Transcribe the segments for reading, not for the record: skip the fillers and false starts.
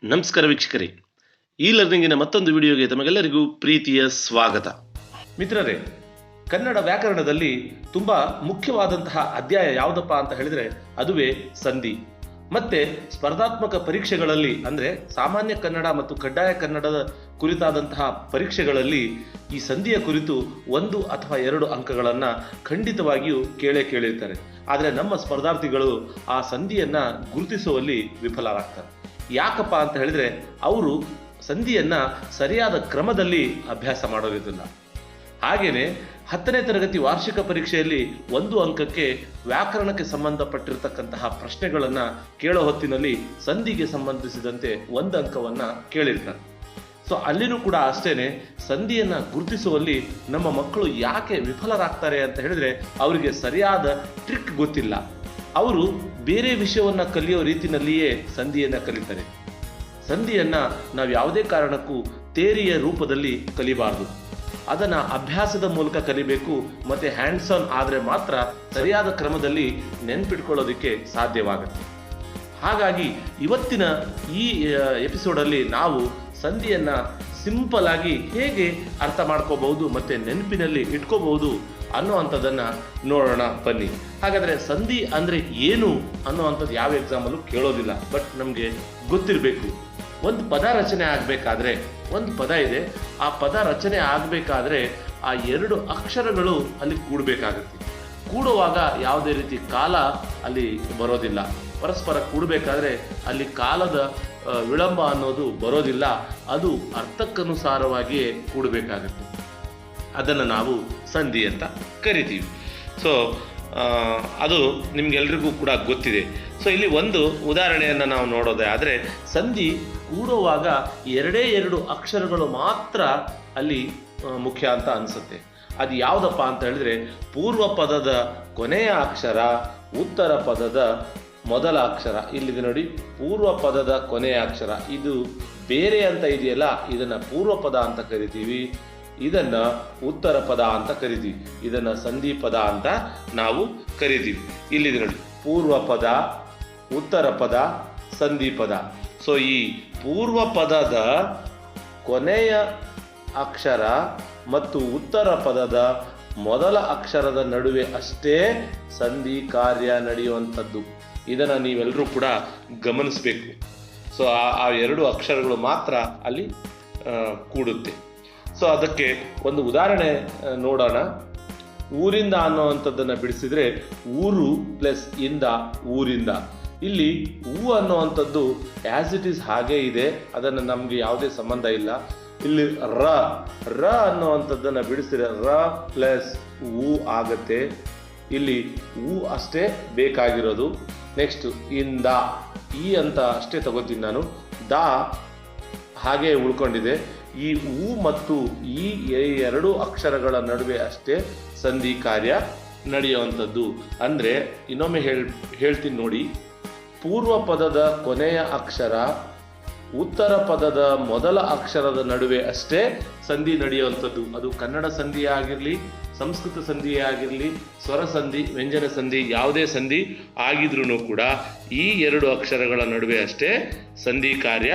ನಮಸ್ಕಾರ ವೀಕ್ಷಕರೇ, ಈ ಲರ್ನಿಂಗಿನ ಮತ್ತೊಂದು ವಿಡಿಯೋಗೆ ತಮಗೆಲ್ಲರಿಗೂ ಪ್ರೀತಿಯ ಸ್ವಾಗತ. ಮಿತ್ರರೇ, ಕನ್ನಡ ವ್ಯಾಕರಣದಲ್ಲಿ ತುಂಬ ಮುಖ್ಯವಾದಂತಹ ಅಧ್ಯಾಯ ಯಾವುದಪ್ಪ ಅಂತ ಹೇಳಿದರೆ ಅದುವೇ ಸಂಧಿ. ಮತ್ತೆ ಸ್ಪರ್ಧಾತ್ಮಕ ಪರೀಕ್ಷೆಗಳಲ್ಲಿ ಅಂದರೆ ಸಾಮಾನ್ಯ ಕನ್ನಡ ಮತ್ತು ಕಡ್ಡಾಯ ಕನ್ನಡದ ಕುರಿತಾದಂತಹ ಪರೀಕ್ಷೆಗಳಲ್ಲಿ ಈ ಸಂಧಿಯ ಕುರಿತು 1 ಅಥವಾ 2 ಅಂಕಗಳನ್ನು ಖಂಡಿತವಾಗಿಯೂ ಕೇಳಿರ್ತಾರೆ. ಆದರೆ ನಮ್ಮ ಸ್ಪರ್ಧಾರ್ಥಿಗಳು ಆ ಸಂಧಿಯನ್ನು ಗುರುತಿಸುವಲ್ಲಿ ವಿಫಲರಾಗ್ತಾರೆ. ಯಾಕಪ್ಪ ಅಂತ ಹೇಳಿದ್ರೆ ಅವರು ಸಂಧಿಯನ್ನ ಸರಿಯಾದ ಕ್ರಮದಲ್ಲಿ ಅಭ್ಯಾಸ ಮಾಡೋದಿಲ್ಲ. ಹಾಗೇನೆ 10ನೇ ತರಗತಿ ವಾರ್ಷಿಕ ಪರೀಕ್ಷೆಯಲ್ಲಿ 1 ಅಂಕಕ್ಕೆ ವ್ಯಾಕರಣಕ್ಕೆ ಸಂಬಂಧಪಟ್ಟಿರತಕ್ಕಂತಹ ಪ್ರಶ್ನೆಗಳನ್ನು ಕೇಳೋ ಹೊತ್ತಿನಲ್ಲಿ ಸಂಧಿಗೆ ಸಂಬಂಧಿಸಿದಂತೆ 1 ಅಂಕವನ್ನ ಕೇಳಿರ್ತಾರೆ. ಸೊ ಅಲ್ಲಿನೂ ಕೂಡ ಅಷ್ಟೇನೆ, ಸಂಧಿಯನ್ನ ಗುರುತಿಸುವಲ್ಲಿ ನಮ್ಮ ಮಕ್ಕಳು ಯಾಕೆ ವಿಫಲರಾಗ್ತಾರೆ ಅಂತ ಹೇಳಿದ್ರೆ ಅವರಿಗೆ ಸರಿಯಾದ ಟ್ರಿಕ್ ಗೊತ್ತಿಲ್ಲ. ಅವರು ಬೇರೆ ವಿಷಯವನ್ನ ಕಲಿಯೋ ರೀತಿಯಲ್ಲಿಯೇ ಸಂಧಿಯನ್ನ ಕಲಿತಾರೆ. ಸಂಧಿಯನ್ನ ನಾವು ಯಾವುದೇ ಕಾರಣಕ್ಕೂ ಥಿಯರಿಯ ರೂಪದಲ್ಲಿ ಕಲಿಬಾರದು. ಅದನ್ನ ಅಭ್ಯಾಸದ ಮೂಲಕ ಕಲಿಬೇಕು. ಮತ್ತೆ ಹ್ಯಾಂಡ್ಸ್ ಆನ್ ಆದರೆ ಮಾತ್ರ ಸರಿಯಾದ ಕ್ರಮದಲ್ಲಿ ನೆನ್ಪಿಟ್ಕೊಳ್ಳೋದಕ್ಕೆ ಸಾಧ್ಯವಾಗುತ್ತೆ. ಹಾಗಾಗಿ ಇವತ್ತಿನ ಈ ಎಪಿಸೋಡಲ್ಲಿ ನಾವು ಸಂಧಿಯನ್ನ ಸಿಂಪಲ್ ಆಗಿ ಹೇಗೆ ಅರ್ಥ ಮಾಡ್ಕೋಬಹುದು ಮತ್ತೆ ನೆನಪಿನಲ್ಲಿ ಇಟ್ಕೋಬಹುದು ಅನ್ನುವಂಥದ್ದನ್ನ ನೋಡೋಣ ಬನ್ನಿ. ಹಾಗಾದ್ರೆ ಸಂಧಿ ಅಂದ್ರೆ ಏನು ಅನ್ನುವಂಥದ್ದು ಯಾವ ಎಕ್ಸಾಮಲ್ಲೂ ಕೇಳೋದಿಲ್ಲ, ಬಟ್ ನಮಗೆ ಗೊತ್ತಿರಬೇಕು. ಒಂದು ಪದ ರಚನೆ ಆಗಬೇಕಾದ್ರೆ, ಒಂದು ಪದ ಇದೆ, ಆ ಪದ ರಚನೆ ಆಗಬೇಕಾದ್ರೆ ಆ 2 ಅಕ್ಷರಗಳು ಅಲ್ಲಿ ಕೂಡಬೇಕಾಗುತ್ತೆ. ಕೂಡುವಾಗ ಯಾವುದೇ ರೀತಿ ಕಾಲ ಅಲ್ಲಿ ಬರೋದಿಲ್ಲ. ಪರಸ್ಪರ ಕೂಡಬೇಕಾದ್ರೆ ಅಲ್ಲಿ ಕಾಲದ ವಿಳಂಬ ಅನ್ನೋದು ಬರೋದಿಲ್ಲ. ಅದು ಅರ್ಥಕ್ಕನುಸಾರವಾಗಿಯೇ ಕೂಡಬೇಕಾಗುತ್ತೆ. ಅದನ್ನು ನಾವು ಸಂಧಿ ಅಂತ ಕರಿತೀವಿ. ಸೊ ಅದು ನಿಮ್ಗೆಲ್ರಿಗೂ ಕೂಡ ಗೊತ್ತಿದೆ. ಸೊ ಇಲ್ಲಿ ಒಂದು ಉದಾಹರಣೆಯನ್ನು ನಾವು ನೋಡೋದೇ ಆದರೆ, ಸಂಧಿ ಕೂಡುವಾಗ 2 ಅಕ್ಷರಗಳು ಮಾತ್ರ ಅಲ್ಲಿ ಮುಖ್ಯ ಅಂತ ಅನಿಸುತ್ತೆ. ಅದು ಯಾವುದಪ್ಪ ಅಂತ ಹೇಳಿದ್ರೆ, ಪೂರ್ವ ಪದದ ಕೊನೆಯ ಅಕ್ಷರ, ಉತ್ತರ ಪದದ ಮೊದಲ ಅಕ್ಷರ. ಇಲ್ಲಿದೆ ನೋಡಿ, ಪೂರ್ವ ಪದದ ಕೊನೆಯ ಅಕ್ಷರ. ಇದು ಬೇರೆ ಅಂತ ಇದೆಯಲ್ಲ, ಇದನ್ನು ಪೂರ್ವ ಪದ ಅಂತ ಕರಿತೀವಿ, ಇದನ್ನ ಉತ್ತರ ಪದ ಅಂತ ಕರಿತೀವಿ, ಇದನ್ನ ಸಂಧಿ ಪದ ಅಂತ ನಾವು ಕರಿತೀವಿ. ಇಲ್ಲಿದೆ ನೋಡಿ, ಪೂರ್ವ ಪದ, ಉತ್ತರ ಪದ, ಸಂಧಿ ಪದ. ಸೊ ಈ ಪೂರ್ವ ಪದದ ಕೊನೆಯ ಅಕ್ಷರ ಮತ್ತು ಉತ್ತರ ಪದದ ಮೊದಲ ಅಕ್ಷರದ ನಡುವೆ ಅಷ್ಟೇ ಸಂಧಿ ಕಾರ್ಯ ನಡೆಯುವಂಥದ್ದು. ಇದನ್ನು ನೀವೆಲ್ಲರೂ ಕೂಡ ಗಮನಿಸಬೇಕು. ಸೊ ಆ 2 ಅಕ್ಷರಗಳು ಮಾತ್ರ ಅಲ್ಲಿ ಕೂಡುತ್ತೆ. ಸೊ ಅದಕ್ಕೆ ಒಂದು ಉದಾಹರಣೆ ನೋಡೋಣ. ಊರಿಂದ ಅನ್ನುವಂಥದ್ದನ್ನು ಬಿಡಿಸಿದ್ರೆ, ಊರು ಪ್ಲಸ್ ಇಂದ, ಊರಿಂದ. ಇಲ್ಲಿ ಹೂ ಅನ್ನುವಂಥದ್ದು ಆ್ಯಸ್ ಇಟ್ ಈಸ್ ಹಾಗೇ ಇದೆ, ಅದನ್ನು ನಮಗೆ ಯಾವುದೇ ಸಂಬಂಧ ಇಲ್ಲ. ಇಲ್ಲಿ ರ ಅನ್ನುವಂಥದ್ದನ್ನು ಬಿಡಿಸಿದ್ರೆ ರ ಪ್ಲಸ್ ಹೂ ಆಗುತ್ತೆ. ಇಲ್ಲಿ ಹೂ ಅಷ್ಟೇ ಬೇಕಾಗಿರೋದು. ನೆಕ್ಸ್ಟ್ ಇಂದ, ಈ ಅಂತ ಅಷ್ಟೇ ತಗೋತೀನಿ ನಾನು. ದ ಹಾಗೆ ಉಳ್ಕೊಂಡಿದೆ. ಈ ಹೂ ಮತ್ತು ಈ 2 ಅಕ್ಷರಗಳ ನಡುವೆ ಅಷ್ಟೇ ಸಂಧಿ ಕಾರ್ಯ ನಡೆಯುವಂಥದ್ದು. ಅಂದರೆ ಇನ್ನೊಮ್ಮೆ ಹೇಳ್ತೀನಿ ನೋಡಿ, ಪೂರ್ವ ಪದದ ಕೊನೆಯ ಅಕ್ಷರ, ಉತ್ತರ ಪದದ ಮೊದಲ ಅಕ್ಷರದ ನಡುವೆ ಅಷ್ಟೇ ಸಂಧಿ ನಡೆಯುವಂಥದ್ದು. ಅದು ಕನ್ನಡ ಸಂಧಿಯೇ ಆಗಿರಲಿ, ಸಂಸ್ಕೃತ ಸಂಧಿಯೇ ಆಗಿರಲಿ, ಸ್ವರ ಸಂಧಿ, ವ್ಯಂಜನ ಸಂಧಿ, ಯಾವುದೇ ಸಂಧಿ ಆಗಿದ್ರೂ ಕೂಡ ಈ 2 ಅಕ್ಷರಗಳ ನಡುವೆ ಅಷ್ಟೇ ಸಂಧಿ ಕಾರ್ಯ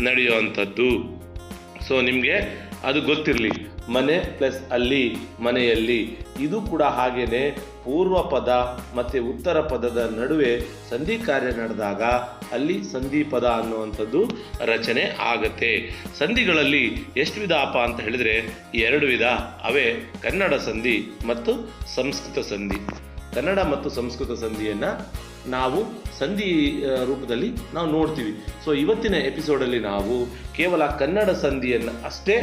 ನಡೆಯುವಂಥದ್ದು. ಸೊ ನಿಮಗೆ ಅದು ಗೊತ್ತಿರಲಿ. ಮನೆ ಪ್ಲಸ್ ಅಲ್ಲಿ, ಮನೆಯಲ್ಲಿ. ಇದು ಕೂಡ ಹಾಗೇನೆ, ಪೂರ್ವ ಪದ ಮತ್ತು ಉತ್ತರ ಪದದ ನಡುವೆ ಸಂಧಿ ಕಾರ್ಯ ನಡೆದಾಗ ಅಲ್ಲಿ ಸಂಧಿ ಪದ ಅನ್ನುವಂಥದ್ದು ರಚನೆ ಆಗತ್ತೆ. ಸಂಧಿಗಳಲ್ಲಿ ಎಷ್ಟು ವಿಧ ಅಪ್ಪ ಅಂತ ಹೇಳಿದ್ರೆ 2 ವಿಧ. ಅವೇ ಕನ್ನಡ ಸಂಧಿ ಮತ್ತು ಸಂಸ್ಕೃತ ಸಂಧಿ. ಕನ್ನಡ ಮತ್ತು ಸಂಸ್ಕೃತ ಸಂಧಿಯನ್ನು ನಾವು ಸಂಧಿ ರೂಪದಲ್ಲಿ ನಾವು ನೋಡ್ತೀವಿ. ಸೊ ಇವತ್ತಿನ ಎಪಿಸೋಡಲ್ಲಿ ನಾವು ಕೇವಲ ಕನ್ನಡ ಸಂಧಿಯನ್ನು ಅಷ್ಟೇ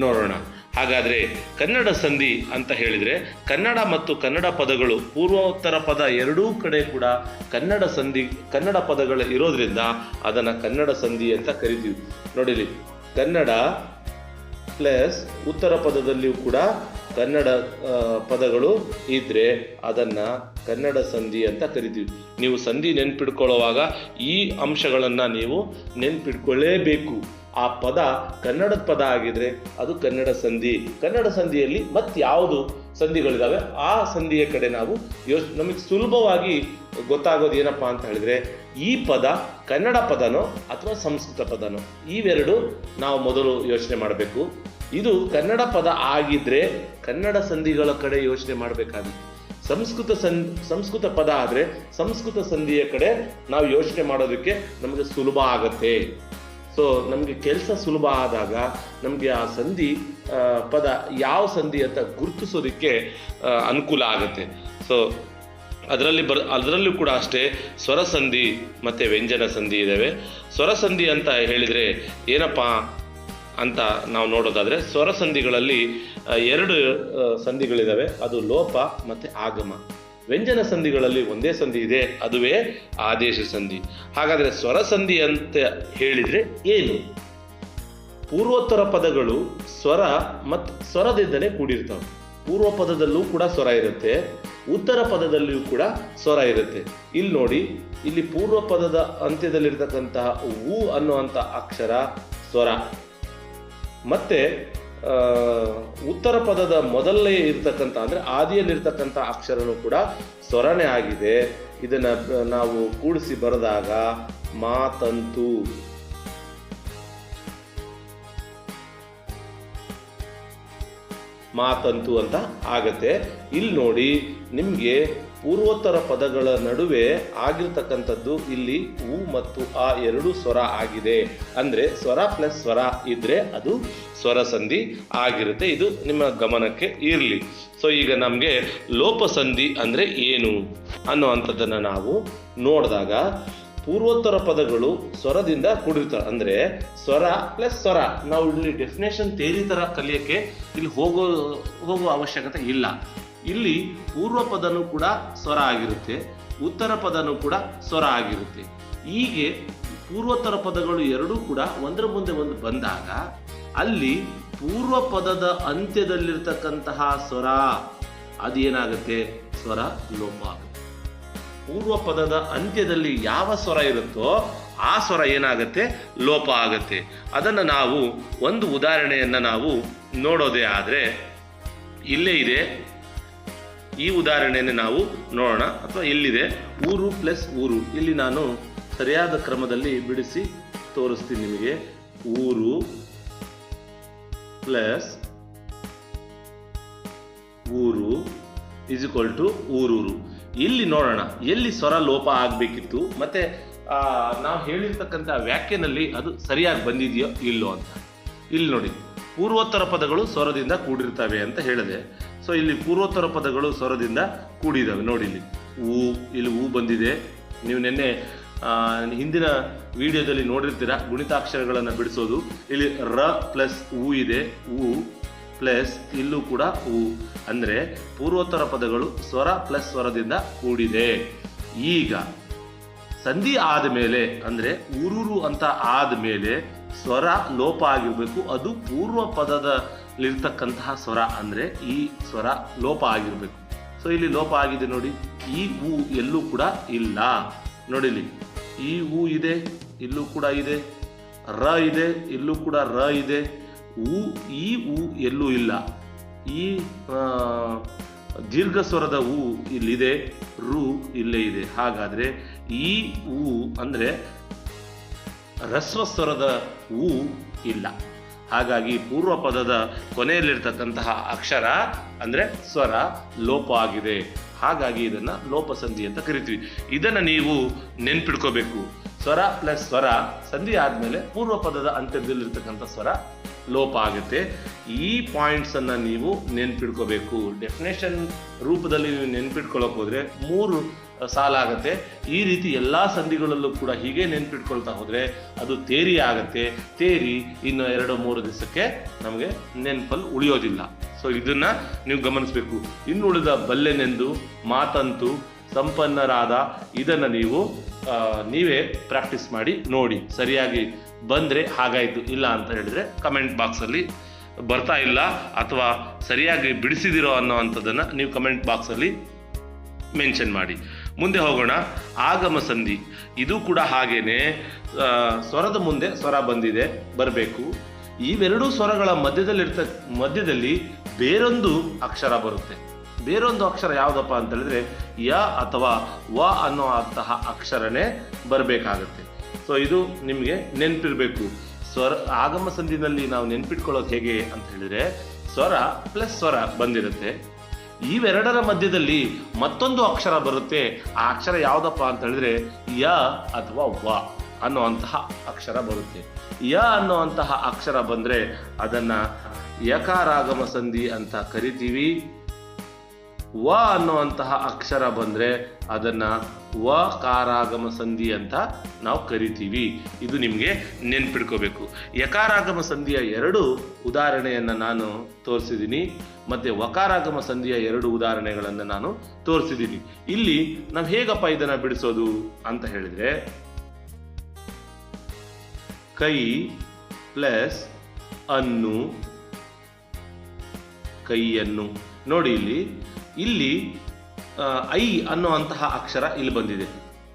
ನೋಡೋಣ. ಹಾಗಾದರೆ ಕನ್ನಡ ಸಂಧಿ ಅಂತ ಹೇಳಿದರೆ, ಕನ್ನಡ ಮತ್ತು ಕನ್ನಡ ಪದಗಳು, ಪೂರ್ವೋತ್ತರ ಪದ ಎರಡೂ ಕಡೆ ಕೂಡ ಕನ್ನಡ ಪದಗಳು ಇರೋದ್ರಿಂದ ಅದನ್ನು ಕನ್ನಡ ಸಂಧಿ ಅಂತ ಕರಿತೀವಿ. ನೋಡಿಲಿ, ಕನ್ನಡ ಪ್ಲಸ್ ಉತ್ತರ ಪದದಲ್ಲಿಯೂ ಕೂಡ ಕನ್ನಡ ಪದಗಳು ಇದ್ದರೆ ಅದನ್ನು ಕನ್ನಡ ಸಂಧಿ ಅಂತ ಕರಿತೀವಿ. ನೀವು ಸಂಧಿ ನೆನ್ಪಿಡ್ಕೊಳ್ಳುವಾಗ ಈ ಅಂಶಗಳನ್ನು ನೀವು ನೆನ್ಪಿಡ್ಕೊಳ್ಳೇಬೇಕು. ಆ ಪದ ಕನ್ನಡದ ಪದ ಆಗಿದ್ರೆ ಅದು ಕನ್ನಡ ಸಂಧಿ. ಕನ್ನಡ ಸಂಧಿಯಲ್ಲಿ ಯಾವುದು ಸಂಧಿಗಳಿದ್ದಾವೆ ಆ ಸಂಧಿಯ ಕಡೆ ನಾವು ನಮಗೆ ಸುಲಭವಾಗಿ ಗೊತ್ತಾಗೋದು ಏನಪ್ಪಾ ಅಂತ ಹೇಳಿದ್ರೆ, ಈ ಪದ ಕನ್ನಡ ಪದನೋ ಅಥವಾ ಸಂಸ್ಕೃತ ಪದನೋ, ಇವೆರಡು ನಾವು ಮೊದಲು ಯೋಚನೆ ಮಾಡಬೇಕು. ಇದು ಕನ್ನಡ ಪದ ಆಗಿದ್ರೆ ಕನ್ನಡ ಸಂಧಿಗಳ ಕಡೆ ಯೋಚನೆ ಮಾಡಬೇಕಾಗುತ್ತೆ. ಸಂಸ್ಕೃತ ಪದ ಆದರೆ ಸಂಸ್ಕೃತ ಸಂಧಿಯ ಕಡೆ ನಾವು ಯೋಚನೆ ಮಾಡೋದಕ್ಕೆ ನಮಗೆ ಸುಲಭ ಆಗತ್ತೆ. ಸೊ ನಮಗೆ ಕೆಲಸ ಸುಲಭ ಆದಾಗ ನಮಗೆ ಆ ಸಂಧಿ ಪದ ಯಾವ ಸಂಧಿ ಅಂತ ಗುರುತಿಸೋದಕ್ಕೆ ಅನುಕೂಲ ಆಗುತ್ತೆ. ಸೊ ಅದರಲ್ಲೂ ಕೂಡ ಅಷ್ಟೇ ಸ್ವರ ಸಂಧಿ ಮತ್ತು ವ್ಯಂಜನ ಸಂಧಿ ಇದ್ದಾವೆ. ಸ್ವರ ಸಂಧಿ ಅಂತ ಹೇಳಿದರೆ ಏನಪ್ಪಾ ಅಂತ ನಾವು ನೋಡೋದಾದರೆ, ಸ್ವರ ಸಂಧಿಗಳಲ್ಲಿ 2 ಸಂಧಿಗಳಿದ್ದಾವೆ, ಅದು ಲೋಪ ಮತ್ತು ಆಗಮ. ವ್ಯಂಜನ ಸಂಧಿಗಳಲ್ಲಿ ಒಂದೇ ಸಂಧಿ ಇದೆ, ಅದುವೇ ಆದೇಶ ಸಂಧಿ. ಹಾಗಾದರೆ ಸ್ವರ ಸಂಧಿ ಅಂತ ಹೇಳಿದರೆ ಏನು? ಪೂರ್ವೋತ್ತರ ಪದಗಳು ಸ್ವರ ಮತ್ತು ಸ್ವರದಿಂದಲೇ ಕೂಡಿರ್ತವೆ. ಪೂರ್ವ ಪದದಲ್ಲೂ ಕೂಡ ಸ್ವರ ಇರುತ್ತೆ, ಉತ್ತರ ಪದದಲ್ಲಿಯೂ ಕೂಡ ಸ್ವರ ಇರುತ್ತೆ. ಇಲ್ಲಿ ನೋಡಿ, ಇಲ್ಲಿ ಪೂರ್ವ ಪದದ ಅಂತ್ಯದಲ್ಲಿರ್ತಕ್ಕಂತಹ ಉ ಅನ್ನುವಂಥ ಅಕ್ಷರ ಸ್ವರ, ಮತ್ತೆ ಉತ್ತರ ಪದದ ಮೊದಲೇ ಇರ್ತಕ್ಕಂಥ ಅಂದರೆ ಆದಿಯಲ್ಲಿರ್ತಕ್ಕಂಥ ಅಕ್ಷರನೂ ಕೂಡ ಸ್ವರನೇ ಆಗಿದೆ. ಇದನ್ನು ನಾವು ಕೂಡಿಸಿ ಬರೆದಾಗ ಮಾತಂತು ಅಂತ ಆಗತ್ತೆ. ಇಲ್ಲಿ ನೋಡಿ, ನಿಮಗೆ ಪೂರ್ವೋತ್ತರ ಪದಗಳ ನಡುವೆ ಆಗಿರ್ತಕ್ಕಂಥದ್ದು ಇಲ್ಲಿ ಉ ಮತ್ತು ಆ 2 ಸ್ವರ ಆಗಿದೆ. ಅಂದರೆ ಸ್ವರ ಪ್ಲಸ್ ಸ್ವರ ಇದ್ರೆ ಅದು ಸ್ವರ ಸಂಧಿ ಆಗಿರುತ್ತೆ. ಇದು ನಿಮ್ಮ ಗಮನಕ್ಕೆ ಇರಲಿ. ಸೊ ಈಗ ನಮಗೆ ಲೋಪಸಂಧಿ ಅಂದರೆ ಏನು ಅನ್ನುವಂಥದ್ದನ್ನು ನಾವು ನೋಡಿದಾಗ, ಪೂರ್ವೋತ್ತರ ಪದಗಳು ಸ್ವರದಿಂದ ಕೂಡಿರ್ತಾರೆ. ಅಂದರೆ ಸ್ವರ ಪ್ಲಸ್ ಸ್ವರ. ನಾವು ಇಲ್ಲಿ ಡೆಫಿನೇಷನ್ ಥಿಯರಿ ಥರ ಕಲಿಯೋಕ್ಕೆ ಇಲ್ಲಿ ಹೋಗೋ ಅವಶ್ಯಕತೆ ಇಲ್ಲ. ಇಲ್ಲಿ ಪೂರ್ವ ಪದನೂ ಕೂಡ ಸ್ವರ ಆಗಿರುತ್ತೆ, ಉತ್ತರ ಪದನೂ ಕೂಡ ಸ್ವರ ಆಗಿರುತ್ತೆ. ಹೀಗೆ ಪೂರ್ವೋತ್ತರ ಪದಗಳು ಎರಡೂ ಕೂಡ ಒಂದರ ಮುಂದೆ ಒಂದು ಬಂದಾಗ ಅಲ್ಲಿ ಪೂರ್ವ ಪದದ ಅಂತ್ಯದಲ್ಲಿರ್ತಕ್ಕಂತಹ ಸ್ವರ ಅದೇನಾಗುತ್ತೆ? ಸ್ವರ ಲೋಪ ಆಗುತ್ತೆ. ಪೂರ್ವ ಪದದ ಅಂತ್ಯದಲ್ಲಿ ಯಾವ ಸ್ವರ ಇರುತ್ತೋ ಆ ಸ್ವರ ಏನಾಗುತ್ತೆ? ಲೋಪ ಆಗುತ್ತೆ. ಅದನ್ನು ನಾವು ಒಂದು ಉದಾಹರಣೆಯನ್ನು ನಾವು ನೋಡೋದೇ ಆದರೆ ಇಲ್ಲೇ ಇದೆ. ಈ ಉದಾಹರಣೆಯನ್ನು ನಾವು ನೋಡೋಣ. ಅಥವಾ ಇಲ್ಲಿದೆ ಊರು ಪ್ಲಸ್ ಊರು. ಇಲ್ಲಿ ನಾನು ಸರಿಯಾದ ಕ್ರಮದಲ್ಲಿ ಬಿಡಿಸಿ ತೋರಿಸ್ತೀನಿ ನಿಮಗೆ. ಊರು ಪ್ಲಸ್ ಊರು ಇಸ್ ಈಕ್ವಲ್ ಟು ಊರೂರು. ಇಲ್ಲಿ ನೋಡೋಣ ಎಲ್ಲಿ ಸ್ವರ ಲೋಪ ಆಗಬೇಕಿತ್ತು, ಮತ್ತೆ ನಾವು ಹೇಳಿರ್ತಕ್ಕಂಥ ವ್ಯಾಖ್ಯೆನಲ್ಲಿ ಅದು ಸರಿಯಾಗಿ ಬಂದಿದೆಯೋ ಇಲ್ಲೋ ಅಂತ. ಇಲ್ಲಿ ನೋಡಿ, ಪೂರ್ವೋತ್ತರ ಪದಗಳು ಸ್ವರದಿಂದ ಕೂಡಿರ್ತವೆ ಅಂತ ಹೇಳಿದೆ. ಸೊ ಇಲ್ಲಿ ಪೂರ್ವೋತ್ತರ ಪದಗಳು ಸ್ವರದಿಂದ ಕೂಡಿದಾವೆ. ನೋಡಿ, ಇಲ್ಲಿ ಊ ಬಂದಿದೆ. ನೀವು ನಿನ್ನೆ ಹಿಂದಿನ ವಿಡಿಯೋದಲ್ಲಿ ನೋಡಿರ್ತೀರಾ ಗುಣಿತಾಕ್ಷರಗಳನ್ನು ಬಿಡಿಸೋದು. ಇಲ್ಲಿ ರ ಪ್ಲಸ್ ಊ ಇದೆ, ಊ ಪ್ಲಸ್ ಇಲ್ಲೂ ಕೂಡ ಊ. ಅಂದರೆ ಪೂರ್ವೋತ್ತರ ಪದಗಳು ಸ್ವರ ಪ್ಲಸ್ ಸ್ವರದಿಂದ ಕೂಡಿದೆ. ಈಗ ಸಂಧಿ ಆದಮೇಲೆ ಅಂದರೆ ಊರೂರು ಅಂತ ಆದಮೇಲೆ ಸ್ವರ ಲೋಪ ಆಗಿರಬೇಕು. ಅದು ಪೂರ್ವ ಪದದಲ್ಲಿರ್ತಕ್ಕಂತಹ ಸ್ವರ, ಅಂದರೆ ಈ ಸ್ವರ ಲೋಪ ಆಗಿರಬೇಕು. ಸೊ ಇಲ್ಲಿ ಲೋಪ ಆಗಿದೆ ನೋಡಿ. ಈ ಊ ಎಲ್ಲೂ ಕೂಡ ಇಲ್ಲ. ನೋಡಿಲಿ, ಈ ಊ ಇದೆ, ಇಲ್ಲೂ ಕೂಡ ಇದೆ. ರ ಇದೆ, ಇಲ್ಲೂ ಕೂಡ ರ ಇದೆ. ಈ ಊ ಎಲ್ಲೂ ಇಲ್ಲ. ಈ ದೀರ್ಘ ಸ್ವರದ ಊ ಇಲ್ಲಿದೆ, ರು ಇಲ್ಲೇ ಇದೆ. ಹಾಗಾದರೆ ಈ ಊ ಅಂದರೆ ರಸ್ವಸ್ವರದ ಊ ಇಲ್ಲ. ಹಾಗಾಗಿ ಪೂರ್ವ ಪದದ ಕೊನೆಯಲ್ಲಿರ್ತಕ್ಕಂತಹ ಅಕ್ಷರ ಅಂದರೆ ಸ್ವರ ಲೋಪ ಆಗಿದೆ. ಹಾಗಾಗಿ ಇದನ್ನು ಲೋಪಸಂಧಿ ಅಂತ ಕರಿತೀವಿ. ಇದನ್ನು ನೀವು ನೆನ್ಪಿಡ್ಕೋಬೇಕು. ಸ್ವರ ಪ್ಲಸ್ ಸ್ವರ ಸಂಧಿ ಆದಮೇಲೆ ಪೂರ್ವ ಪದದ ಅಂತ್ಯದಲ್ಲಿರ್ತಕ್ಕಂಥ ಸ್ವರ ಲೋಪ ಆಗುತ್ತೆ. ಈ ಪಾಯಿಂಟ್ಸನ್ನು ನೀವು ನೆನ್ಪಿಡ್ಕೋಬೇಕು. ಡೆಫಿನೇಷನ್ ರೂಪದಲ್ಲಿ ನೀವು ನೆನ್ಪಿಟ್ಕೊಳ್ಳೋಕೆ ಹೋದರೆ 3 ಸಾಲ ಆಗುತ್ತೆ. ಈ ರೀತಿ ಎಲ್ಲ ಸಂಧಿಗಳಲ್ಲೂ ಕೂಡ ಹೀಗೆ ನೆನ್ಪಿಟ್ಕೊಳ್ತಾ ಹೋದರೆ ಅದು ತೇರಿ ಆಗುತ್ತೆ. ತೇರಿ ಇನ್ನು 2-3 ದಿವಸಕ್ಕೆ ನಮಗೆ ನೆನಪಲ್ಲಿ ಉಳಿಯೋದಿಲ್ಲ. ಸೊ ಇದನ್ನು ನೀವು ಗಮನಿಸಬೇಕು. ಇನ್ನು ಉಳಿದ ಬಲ್ಲೆನೆಂದು, ಮಾತಂತು, ಸಂಪನ್ನರಾದ ಇದನ್ನು ನೀವು ನೀವೇ ಪ್ರಾಕ್ಟೀಸ್ ಮಾಡಿ ನೋಡಿ. ಸರಿಯಾಗಿ ಬಂದರೆ ಹಾಗಾಯಿತು, ಇಲ್ಲ ಅಂತ ಹೇಳಿದರೆ ಕಮೆಂಟ್ ಬಾಕ್ಸಲ್ಲಿ ಬರ್ತಾ ಇಲ್ಲ ಅಥವಾ ಸರಿಯಾಗಿ ಬಿಡಿಸಿದಿರೋ ಅನ್ನೋ ಅಂಥದ್ದನ್ನು ನೀವು ಕಮೆಂಟ್ ಬಾಕ್ಸಲ್ಲಿ ಮೆನ್ಷನ್ ಮಾಡಿ. ಮುಂದೆ ಹೋಗೋಣ. ಆಗಮ ಸಂಧಿ, ಇದು ಕೂಡ ಹಾಗೇನೆ ಸ್ವರದ ಮುಂದೆ ಸ್ವರ ಬಂದಿದೆ ಬರಬೇಕು. ಇವೆರಡೂ ಸ್ವರಗಳ ಮಧ್ಯದಲ್ಲಿ ಬೇರೊಂದು ಅಕ್ಷರ ಬರುತ್ತೆ. ಬೇರೊಂದು ಅಕ್ಷರ ಯಾವುದಪ್ಪ ಅಂತ ಹೇಳಿದ್ರೆ ಯ ಅಥವಾ ವ ಅನ್ನೋ ಅಂತಹ ಅಕ್ಷರನೇ ಬರಬೇಕಾಗತ್ತೆ. ಸೊ ಇದು ನಿಮಗೆ ನೆನಪಿರಬೇಕು. ಆಗಮ ಸಂಧಿನಲ್ಲಿ ನಾವು ನೆನ್ಪಿಟ್ಕೊಳ್ಳೋದು ಹೇಗೆ ಅಂತ ಹೇಳಿದ್ರೆ ಸ್ವರ ಪ್ಲಸ್ ಸ್ವರ ಬಂದಿರುತ್ತೆ. ಇವೆರಡರ ಮಧ್ಯದಲ್ಲಿ ಮತ್ತೊಂದು ಅಕ್ಷರ ಬರುತ್ತೆ. ಆ ಅಕ್ಷರ ಯಾವುದಪ್ಪ ಅಂತ ಹೇಳಿದ್ರೆ ಯ ಅಥವಾ ವ ಅನ್ನುವಂತಹ ಅಕ್ಷರ ಬರುತ್ತೆ. ಯ ಅನ್ನುವಂತಹ ಅಕ್ಷರ ಬಂದ್ರೆ ಅದನ್ನ ಯಕಾರಾಗಮ ಸಂಧಿ ಅಂತ ಕರಿತೀವಿ. ವ ಅನ್ನುವಂತಹ ಅಕ್ಷರ ಬಂದ್ರೆ ಅದನ್ನ ವಕಾರಾಗಮ ಸಂಧಿ ಅಂತ ನಾವು ಕರಿತೀವಿ. ಇದು ನಿಮಗೆ ನೆನ್ಪಿಡ್ಕೋಬೇಕು. ಯಕಾರಾಗಮ ಸಂಧಿಯ 2 ಉದಾಹರಣೆಯನ್ನು ನಾನು ತೋರಿಸಿದ್ದೀನಿ, ಮತ್ತೆ ವಕಾರಾಗಮ ಸಂಧಿಯ 2 ಉದಾಹರಣೆಗಳನ್ನು ನಾನು ತೋರಿಸಿದ್ದೀನಿ. ಇಲ್ಲಿ ನಾವು ಹೇಗಪ್ಪ ಇದನ್ನ ಬಿಡಿಸೋದು ಅಂತ ಹೇಳಿದ್ರೆ ಕೈ ಪ್ಲಸ್ ಅನ್ನು, ಕೈಯನ್ನು ನೋಡಿ. ಇಲ್ಲಿ ಐ ಅನ್ನುವಂತಹ ಅಕ್ಷರ ಇಲ್ಲಿ ಬಂದಿದೆ.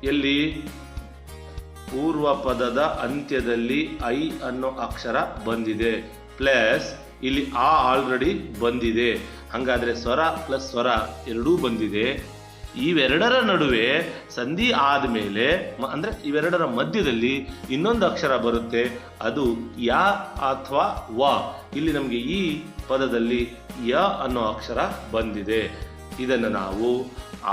ಎಲ್ಲಿ? ಪೂರ್ವ ಪದದ ಅಂತ್ಯದಲ್ಲಿ ಐ ಅನ್ನೋ ಅಕ್ಷರ ಬಂದಿದೆ. ಪ್ಲಸ್ ಇಲ್ಲಿ ಆಲ್ರೆಡಿ ಬಂದಿದೆ. ಹಾಗಾದ್ರೆ ಸ್ವರ ಪ್ಲಸ್ ಸ್ವರ ಎರಡೂ ಬಂದಿದೆ. ಇವೆರಡರ ನಡುವೆ ಸಂಧಿ ಆದ್ಮೇಲೆ ಅಂದ್ರೆ ಇವೆರಡರ ಮಧ್ಯದಲ್ಲಿ ಇನ್ನೊಂದು ಅಕ್ಷರ ಬರುತ್ತೆ. ಅದು ಯ ಅಥವಾ ವ. ಇಲ್ಲಿ ನಮಗೆ ಈ ಪದದಲ್ಲಿ ಯ ಅನ್ನೋ ಅಕ್ಷರ ಬಂದಿದೆ. ಇದನ್ನು ನಾವು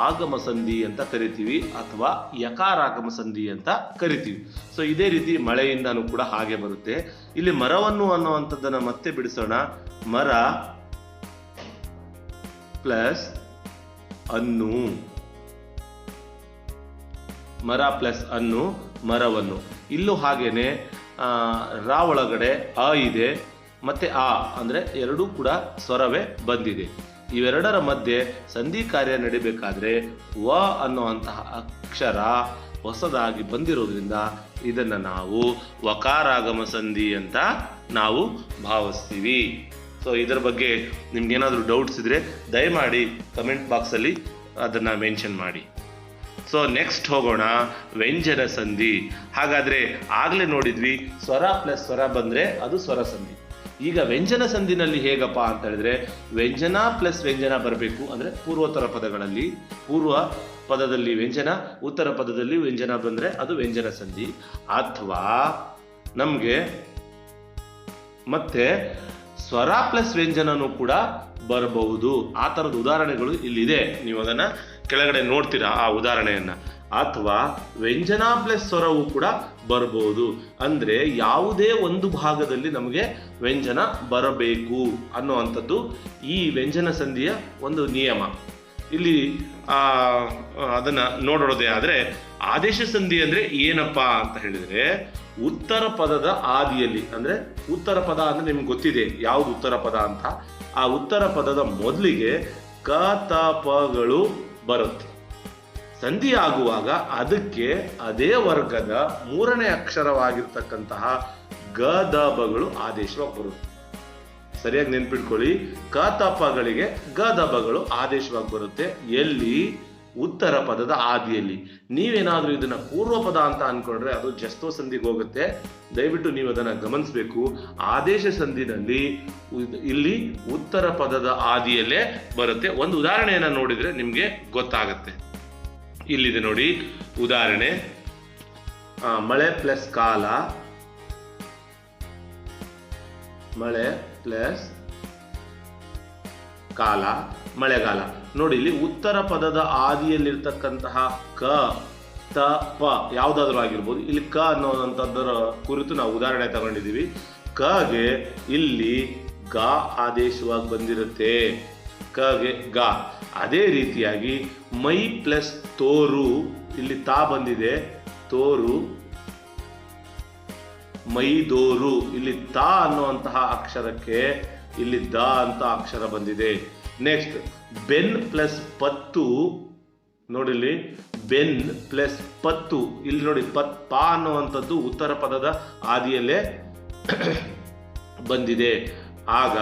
ಆಗಮ ಸಂಧಿ ಅಂತ ಕರಿತೀವಿ ಅಥವಾ ಯಕಾರಾಗಮ ಸಂಧಿ ಅಂತ ಕರಿತೀವಿ. ಸೊ ಇದೇ ರೀತಿ ಮಳೆಯಿಂದನೂ ಕೂಡ ಹಾಗೆ ಬರುತ್ತೆ. ಇಲ್ಲಿ ಮರವನ್ನು ಅನ್ನುವಂಥದ್ದನ್ನು ಮತ್ತೆ ಬಿಡಿಸೋಣ. ಮರ ಪ್ಲಸ್ ಅನ್ನು, ಮರ ಪ್ಲಸ್ ಅನ್ನು, ಮರವನ್ನು. ಇಲ್ಲೂ ಹಾಗೇನೆ ರಾ ಒಳಗಡೆ ಅ ಇದೆ, ಮತ್ತೆ ಆ ಅಂದ್ರೆ ಎರಡೂ ಕೂಡ ಸ್ವರವೇ ಬಂದಿದೆ. ಇವೆರಡರ ಮಧ್ಯೆ ಸಂಧಿ ಕಾರ್ಯ ನಡಿಬೇಕಾದ್ರೆ ವ ಅನ್ನುವಂತಹ ಅಕ್ಷರ ಹೊಸದಾಗಿ ಬಂದಿರೋದ್ರಿಂದ ಇದನ್ನ ನಾವು ವಕಾರಾಗಮ ಸಂಧಿ ಅಂತ ನಾವು ಭಾವಿಸ್ತೀವಿ. ಸೊ ಇದರ ಬಗ್ಗೆ ನಿಮ್ಗೇನಾದರೂ ಡೌಟ್ಸ್ ಇದ್ರೆ ದಯಮಾಡಿ ಕಮೆಂಟ್ ಬಾಕ್ಸಲ್ಲಿ ಅದನ್ನ ಮೆನ್ಷನ್ ಮಾಡಿ. ಸೊ ನೆಕ್ಸ್ಟ್ ಹೋಗೋಣ ವ್ಯಂಜನ ಸಂಧಿ. ಹಾಗಾದ್ರೆ ಆಗ್ಲೇ ನೋಡಿದ್ವಿ ಸ್ವರ ಪ್ಲಸ್ ಸ್ವರ ಬಂದ್ರೆ ಅದು ಸ್ವರ ಸಂಧಿ. ಈಗ ವ್ಯಂಜನ ಸಂಧಿನಲ್ಲಿ ಹೇಗಪ್ಪ ಅಂತ ಹೇಳಿದ್ರೆ ವ್ಯಂಜನ ಪ್ಲಸ್ ವ್ಯಂಜನ ಬರಬೇಕು. ಅಂದ್ರೆ ಪೂರ್ವೋತ್ತರ ಪದಗಳಲ್ಲಿ ಪೂರ್ವ ಪದದಲ್ಲಿ ವ್ಯಂಜನ, ಉತ್ತರ ಪದದಲ್ಲಿ ವ್ಯಂಜನ ಬಂದ್ರೆ ಅದು ವ್ಯಂಜನ ಸಂಧಿ. ಅಥವಾ ನಮ್ಗೆ ಮತ್ತೆ ಸ್ವರ ಪ್ಲಸ್ ವ್ಯಂಜನನೂ ಕೂಡ ಬರಬಹುದು. ಆ ತರದ ಉದಾಹರಣೆಗಳು ಇಲ್ಲಿದೆ, ನೀವು ಅದನ್ನ ಕೆಳಗಡೆ ನೋಡ್ತೀರಾ ಆ ಉದಾಹರಣೆಯನ್ನ. ಅಥವಾ ವ್ಯಂಜನ ಪ್ಲಸ್ ಸ್ವರವು ಕೂಡ ಬರಬಹುದು. ಅಂದ್ರೆ ಯಾವುದೇ ಒಂದು ಭಾಗದಲ್ಲಿ ನಮಗೆ ವ್ಯಂಜನ ಬರಬೇಕು ಅನ್ನುವಂಥದ್ದು ಈ ವ್ಯಂಜನ ಸಂಧಿಯ ಒಂದು ನಿಯಮ. ಇಲ್ಲಿ ಅದನ್ನ ನೋಡೋದೇ ಆದ್ರೆ ಆದೇಶ ಸಂಧಿ ಅಂದ್ರೆ ಏನಪ್ಪಾ ಅಂತ ಹೇಳಿದ್ರೆ ಉತ್ತರ ಪದದ ಆದಿಯಲ್ಲಿ, ಅಂದ್ರೆ ಉತ್ತರ ಪದ ಅಂದ್ರೆ ನಿಮ್ಗೆ ಗೊತ್ತಿದೆ ಯಾವ್ದು ಉತ್ತರ ಪದ ಅಂತ. ಆ ಉತ್ತರ ಪದದ ಮೊದಲಿಗೆ ಕ ತ ಪಗಳು ಬರುತ್ತೆ. ಸಂಧಿ ಆಗುವಾಗ ಅದಕ್ಕೆ ಅದೇ ವರ್ಗದ 3ನೇ ಅಕ್ಷರವಾಗಿರ್ತಕ್ಕಂತಹ ಗ ದ ಬಗಳು ಆದೇಶವಾಗಿ ಬರುತ್ತೆ. ಸರಿಯಾಗಿ ನೆನ್ಪಿಟ್ಕೊಳ್ಳಿ, ಕ ತ ಪಗಳಿಗೆ ಗ ದ ಬಗಳು ಆದೇಶವಾಗಿ ಬರುತ್ತೆ. ಎಲ್ಲಿ? ಉತ್ತರ ಪದದ ಆದಿಯಲ್ಲಿ. ನೀವೇನಾದ್ರೂ ಇದನ್ನ ಪೂರ್ವ ಪದ ಅಂತ ಅನ್ಕೊಂಡ್ರೆ ಅದು ಜಸ್ತೋ ಸಂಧಿಗೆ ಹೋಗುತ್ತೆ. ದಯವಿಟ್ಟು ನೀವು ಅದನ್ನ ಗಮನಿಸಬೇಕು. ಆದೇಶ ಸಂಧಿನಲ್ಲಿ ಇಲ್ಲಿ ಉತ್ತರ ಪದದ ಆದಿಯಲ್ಲೇ ಬರುತ್ತೆ. ಒಂದು ಉದಾಹರಣೆಯನ್ನ ನೋಡಿದ್ರೆ ನಿಮ್ಗೆ ಗೊತ್ತಾಗತ್ತೆ. ಇಲ್ಲಿದೆ ನೋಡಿ ಉದಾಹರಣೆ. ಮಳೆ ಪ್ಲಸ್ ಕಾಲ, ಮಳೆ ಪ್ಲಸ್ ಕಾಲ, ಮಳೆಗಾಲ. ನೋಡಿ ಇಲ್ಲಿ ಉತ್ತರ ಪದದ ಆದಿಯಲ್ಲಿರ್ತಕ್ಕಂತಹ ಕ ತ ಪ ಯಾವ್ದಾದ್ರು ಆಗಿರ್ಬೋದು. ಇಲ್ಲಿ ಕ ಅನ್ನೋದಂಥದ್ದರ ಕುರಿತು ನಾವು ಉದಾಹರಣೆ ತಗೊಂಡಿದ್ದೀವಿ. ಕಗೆ ಇಲ್ಲಿ ಗ ಆದೇಶವಾಗಿ ಬಂದಿರುತ್ತೆ, ಕಗೆ ಗ. ಅದೇ ರೀತಿಯಾಗಿ ಮೈ ಪ್ಲಸ್ ತೋರು, ಇಲ್ಲಿ ತಾ ಬಂದಿದೆ, ತೋರು, ಮೈದೋರು. ಇಲ್ಲಿ ತಾ ಅನ್ನುವಂತಹ ಅಕ್ಷರಕ್ಕೆ ಇಲ್ಲಿ ದ ಅಂತ ಅಕ್ಷರ ಬಂದಿದೆ. ನೆಕ್ಸ್ಟ್ ಬೆನ್ ಪ್ಲಸ್ ಪತ್ತು, ನೋಡಿಲ್ಲಿ ಬೆನ್ ಪ್ಲಸ್ ಪತ್ತು. ಇಲ್ಲಿ ನೋಡಿ ಪಾ ಅನ್ನುವಂಥದ್ದು ಉತ್ತರ ಪದದ ಆದಿಯಲ್ಲೇ ಬಂದಿದೆ. ಆಗ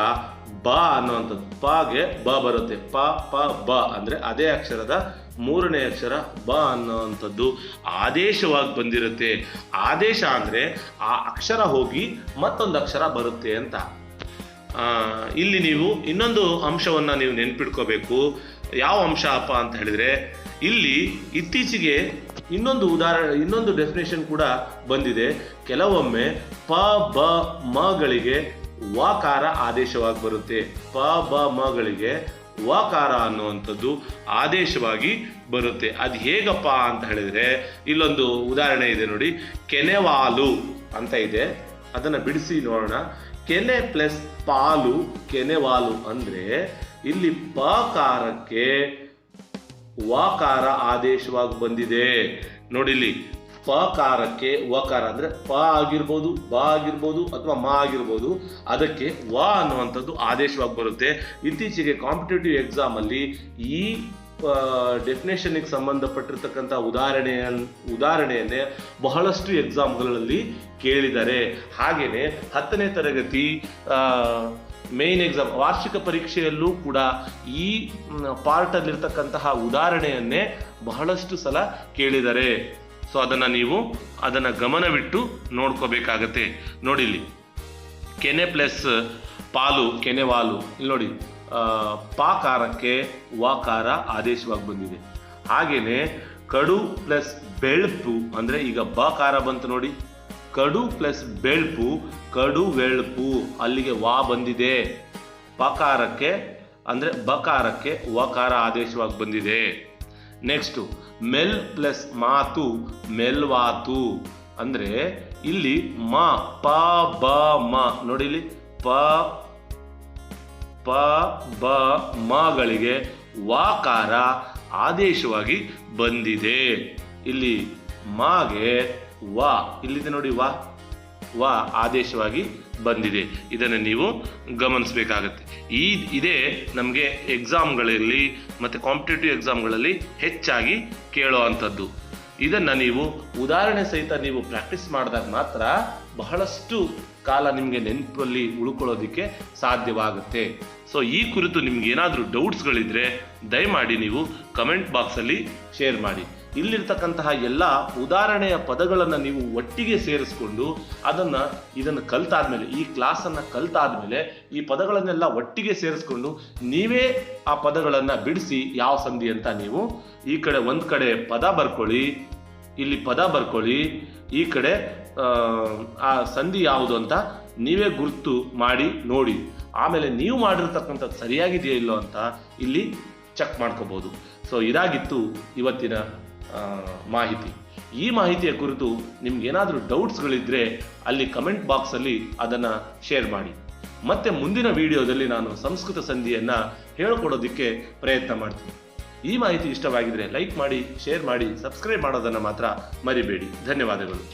ಬ ಅನ್ನುವಂಥದ್ದು ಪಾಗೆ ಬ ಬರುತ್ತೆ. ಪ ಪ ಬ ಅಂದರೆ ಅದೇ ಅಕ್ಷರದ ಮೂರನೇ ಅಕ್ಷರ ಬ ಅನ್ನುವಂಥದ್ದು ಆದೇಶವಾಗಿ ಬಂದಿರುತ್ತೆ. ಆದೇಶ ಅಂದರೆ ಆ ಅಕ್ಷರ ಹೋಗಿ ಮತ್ತೊಂದು ಅಕ್ಷರ ಬರುತ್ತೆ ಅಂತ. ಇಲ್ಲಿ ನೀವು ಇನ್ನೊಂದು ಅಂಶವನ್ನು ನೀವು ನೆನ್ಪಿಟ್ಕೋಬೇಕು. ಯಾವ ಅಂಶ ಅಪ್ಪ ಅಂತ ಹೇಳಿದರೆ, ಇಲ್ಲಿ ಇತ್ತೀಚೆಗೆ ಇನ್ನೊಂದು ಡೆಫಿನೇಷನ್ ಕೂಡ ಬಂದಿದೆ. ಕೆಲವೊಮ್ಮೆ ಪ ಬ ಮಗಳಿಗೆ ವಕಾರ ಆದೇಶವಾಗಿ ಬರುತ್ತೆ. ಪ ಬ ಮಗಳಿಗೆ ವಕಾರ ಅನ್ನುವಂಥದ್ದು ಆದೇಶವಾಗಿ ಬರುತ್ತೆ. ಅದು ಹೇಗಪ್ಪ ಅಂತ ಹೇಳಿದರೆ, ಇಲ್ಲೊಂದು ಉದಾಹರಣೆ ಇದೆ ನೋಡಿ. ಕೆನೆವಾಲು ಅಂತ ಇದೆ, ಅದನ್ನು ಬಿಡಿಸಿ ನೋಡೋಣ. ಕೆನೆ ಪ್ಲಸ್ ಪಾಲು ಕೆನೆವಾಲು ಅಂದರೆ ಇಲ್ಲಿ ಪಕಾರಕ್ಕೆ ವಕಾರ ಆದೇಶವಾಗಿ ಬಂದಿದೆ. ನೋಡಿಲ್ಲಿ ಪಕಾರಕ್ಕೆ ವಕಾರ ಅಂದರೆ ಪ ಆಗಿರ್ಬೋದು, ಬ ಆಗಿರ್ಬೋದು ಅಥವಾ ಮ ಆಗಿರ್ಬೋದು, ಅದಕ್ಕೆ ವ ಅನ್ನುವಂಥದ್ದು ಆದೇಶವಾಗಿ ಬರುತ್ತೆ. ಇತ್ತೀಚೆಗೆ ಕಾಂಪಿಟೇಟಿವ್ ಎಕ್ಸಾಮಲ್ಲಿ ಈ ಡೆಫಿನೇಷನ್ಗೆ ಸಂಬಂಧಪಟ್ಟಿರ್ತಕ್ಕಂಥ ಉದಾಹರಣೆಯನ್ನೇ ಬಹಳಷ್ಟು ಎಕ್ಸಾಮ್ಗಳಲ್ಲಿ ಕೇಳಿದ್ದಾರೆ. ಹಾಗೆಯೇ 10ನೇ ತರಗತಿ ಮೇನ್ ಎಕ್ಸಾಮ್ ವಾರ್ಷಿಕ ಪರೀಕ್ಷೆಯಲ್ಲೂ ಕೂಡ ಈ ಪಾರ್ಟಲ್ಲಿರ್ತಕ್ಕಂತಹ ಉದಾಹರಣೆಯನ್ನೇ ಬಹಳಷ್ಟು ಸಲ ಕೇಳಿದ್ದಾರೆ. ಸೊ ಅದನ್ನು ಗಮನವಿಟ್ಟು ನೋಡ್ಕೋಬೇಕಾಗತ್ತೆ. ನೋಡಿಲ್ಲಿ ಕೆನೆ ಪ್ಲಸ್ ಪಾಲು ಕೆನೆವಾಲು, ಇಲ್ಲಿ ನೋಡಿ ಪಾಕಾರಕ್ಕೆ ವಕಾರ ಆದೇಶವಾಗಿ ಬಂದಿದೆ. ಹಾಗೇನೆ ಕಡು ಪ್ಲಸ್ ಬೆಳ್ಪು ಅಂದರೆ ಈಗ ಬಕಾರ ಬಂತು ನೋಡಿ. ಕಡು ಪ್ಲಸ್ ಬೆಳ್ಪು ಕಡು ವೆಳ್ಪು, ಅಲ್ಲಿಗೆ ವಾ ಬಂದಿದೆ. ಪಕಾರಕ್ಕೆ ಅಂದರೆ ಬಕಾರಕ್ಕೆ ವಕಾರ ಆದೇಶವಾಗಿ ಬಂದಿದೆ. ನೆಕ್ಸ್ಟು ಮೆಲ್ ಪ್ಲಸ್ ಮಾತು ಮೆಲ್ವಾತು ಅಂದರೆ ಇಲ್ಲಿ ಮ ಪ ಬ ಮ ನೋಡಿಲಿ ಪ ಬ ಮಗಳಿಗೆ ವಾಕಾರ ಆದೇಶವಾಗಿ ಬಂದಿದೆ. ಇಲ್ಲಿ ಮಾಗೆ ವಾ ಇಲ್ಲಿದೆ ನೋಡಿ, ವಾ ಆದೇಶವಾಗಿ ಬಂದಿದೆ. ಇದನ್ನು ನೀವು ಗಮನಿಸಬೇಕಾಗತ್ತೆ. ಇದೇ ನಮಗೆ ಎಕ್ಸಾಮ್ಗಳಲ್ಲಿ ಮತ್ತು ಕಾಂಪಿಟೇಟಿವ್ ಎಕ್ಸಾಮ್ಗಳಲ್ಲಿ ಹೆಚ್ಚಾಗಿ ಕೇಳೋ ಅಂಥದ್ದು. ಇದನ್ನು ನೀವು ಉದಾಹರಣೆ ಸಹಿತ ನೀವು ಪ್ರಾಕ್ಟೀಸ್ ಮಾಡಿದಾಗ ಮಾತ್ರ ಬಹಳಷ್ಟು ಕಾಲ ನಿಮಗೆ ನೆನಪಲ್ಲಿ ಉಳ್ಕೊಳ್ಳೋದಕ್ಕೆ ಸಾಧ್ಯವಾಗುತ್ತೆ. ಸೊ ಈ ಕುರಿತು ನಿಮ್ಗೆ ಏನಾದರೂ ಡೌಟ್ಸ್ಗಳಿದ್ರೆ ದಯಮಾಡಿ ನೀವು ಕಮೆಂಟ್ ಬಾಕ್ಸಲ್ಲಿ ಶೇರ್ ಮಾಡಿ. ಇಲ್ಲಿರ್ತಕ್ಕಂತಹ ಎಲ್ಲ ಉದಾಹರಣೆಯ ಪದಗಳನ್ನು ನೀವು ಒಟ್ಟಿಗೆ ಸೇರಿಸ್ಕೊಂಡು ಇದನ್ನು ಕಲ್ತಾದ್ಮೇಲೆ, ಈ ಕ್ಲಾಸನ್ನು ಕಲ್ತಾದ್ಮೇಲೆ ಈ ಪದಗಳನ್ನೆಲ್ಲ ಒಟ್ಟಿಗೆ ಸೇರಿಸ್ಕೊಂಡು ನೀವೇ ಆ ಪದಗಳನ್ನು ಬಿಡಿಸಿ ಯಾವ ಸಂಧಿ ಅಂತ ನೀವು ಈ ಕಡೆ ಒಂದು ಕಡೆ ಪದ ಬರ್ಕೊಳ್ಳಿ, ಇಲ್ಲಿ ಪದ ಬರ್ಕೊಳ್ಳಿ, ಈ ಕಡೆ ಆ ಸಂಧಿ ಯಾವುದು ಅಂತ ನೀವೇ ಗುರುತು ಮಾಡಿ ನೋಡಿ. ಆಮೇಲೆ ನೀವು ಮಾಡಿರ್ತಕ್ಕಂಥದ್ದು ಸರಿಯಾಗಿದೆಯೋ ಇಲ್ಲೋ ಅಂತ ಇಲ್ಲಿ ಚೆಕ್ ಮಾಡ್ಕೋಬಹುದು. ಸೊ ಇದಾಗಿತ್ತು ಇವತ್ತಿನ ಮಾಹಿತಿ. ಈ ಮಾಹಿತಿಯ ಕುರಿತು ನಿಮ್ಗೇನಾದರೂ ಡೌಟ್ಸ್ಗಳಿದ್ರೆ ಅಲ್ಲಿ ಕಮೆಂಟ್ ಬಾಕ್ಸಲ್ಲಿ ಅದನ್ನು ಶೇರ್ ಮಾಡಿ. ಮತ್ತೆ ಮುಂದಿನ ವಿಡಿಯೋದಲ್ಲಿ ನಾನು ಸಂಸ್ಕೃತ ಸಂಧಿಯನ್ನು ಹೇಳಿಕೊಡೋದಕ್ಕೆ ಪ್ರಯತ್ನ ಮಾಡ್ತೀನಿ. ಈ ಮಾಹಿತಿ ಇಷ್ಟವಾಗಿದ್ರೆ ಲೈಕ್ ಮಾಡಿ, ಶೇರ್ ಮಾಡಿ, ಸಬ್ಸ್ಕ್ರೈಬ್ ಮಾಡೋದನ್ನು ಮಾತ್ರ ಮರಿಬೇಡಿ. ಧನ್ಯವಾದಗಳು.